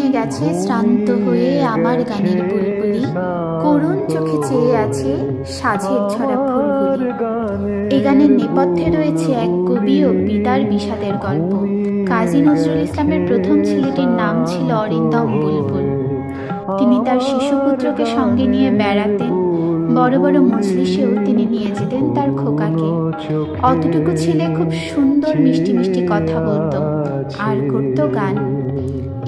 ঘুমিয়ে গেছে শ্রান্ত হয়ে আমার গানের বুলবুলি, করুণ চোখে চেয়ে আছে সাঝের ছড়া ফুলগুলি। এ গানের নেপথ্যে রয়েছে এক কবি ও পিতার বিষাদের গল্প। কাজী নজরুল ইসলামের প্রথম ছেলেটির নাম ছিল অরিন্দম বুলবুল। তিনি তার শিশুপুত্রকে সঙ্গে নিয়ে বেড়াতেন। বড় বড় মজলিসেও তিনি নিয়ে যেতেন তার খোকাকে। অতটুকু ছেলে খুব সুন্দর মিষ্টি মিষ্টি কথা বলতো আর করতো গান।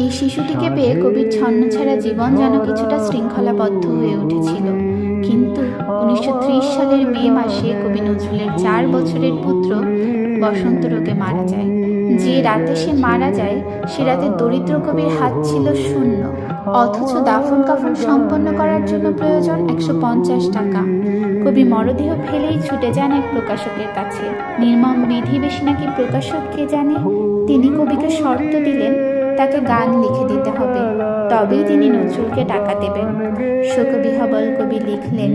এই শিশুটিকে পেয়ে কবির ছন্নছাড়া জীবন যেন কিছুটা শৃঙ্খলাবদ্ধ হয়ে উঠেছিল। কিন্তু 1930 সালের মে মাসে কবি নজরুলের 4 বছরের পুত্র বসন্ত রোগে মারা যায়। যে রাতে সে মারা যায় সে রাতে দরিদ্র কবির হাত ছিল শূন্য, অথচ দাফন কাফন সম্পন্ন করার জন্য প্রয়োজন 150 টাকা। কবি মরদেহ ফেলেই ছুটে যান এক প্রকাশকের কাছে। নির্মম বিধি বেশি নাকি প্রকাশক কে জানে। তিনি কবিকে শর্ত দিলেন তাকে গান লিখে দিতে হবে, তবেই তিনি নজরুলকে টাকা দেবেন। শোকবিহবল কবি লিখলেন,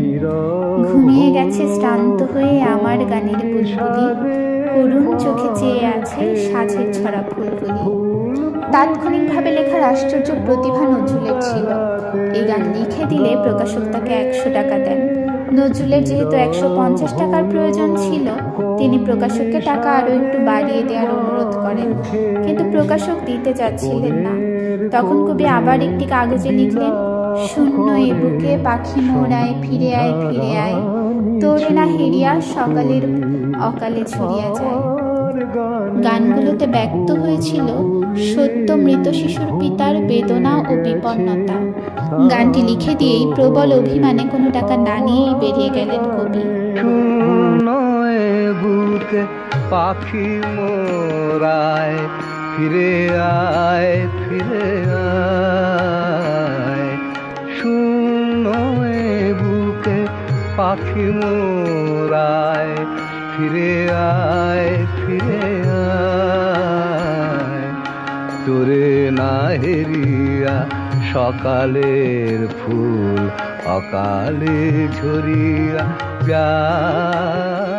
ঘুমিয়ে গেছে শ্রান্ত হয়ে আমার গানের বুলবুলি, করুণ চোখে চেয়ে আছে সাঝের ছড়া ফুলগুলি। তাৎক্ষণিকভাবে লেখার আশ্চর্য প্রতিভা নজরুলের ছিল। এই গান লিখে দিলে প্রকাশক তাকে 100 টাকা দেন। নজরুলের যেহেতু 150 টাকার প্রয়োজন ছিল, তিনি প্রকাশককে টাকা আরো একটু বাড়িয়ে দেওয়ার অনুরোধ করেন, কিন্তু প্রকাশক দিতে চাচ্ছিলেন না। তখন কবি আবার একটি কাগজে লিখলেন, শূন্য এ বুকে পাখি মোড়ায় ফিরে আয় ফিরে আয়, তোরে না হেরিয়া সকালের অকালে ছড়িয়া যায়। গানগুলোতে ব্যক্ত হয়েছিল সদ্য মৃত শিশুর পিতার বেদনা ও বিপন্নতা। গানটি লিখে দিয়েই প্রবল অভিমানে কোনো টাকা না নিয়েই বেরিয়ে গেলেন কবি। বুকে পাখি মোরায় ফিরে আয় ফিরে আয়, শূন্য বুকে পাখি মোরায় ফিরে আয় ফিরে আয়, তোরে না হেরিয়া সকালের ফুল অকালে ঝরিয়া যায়।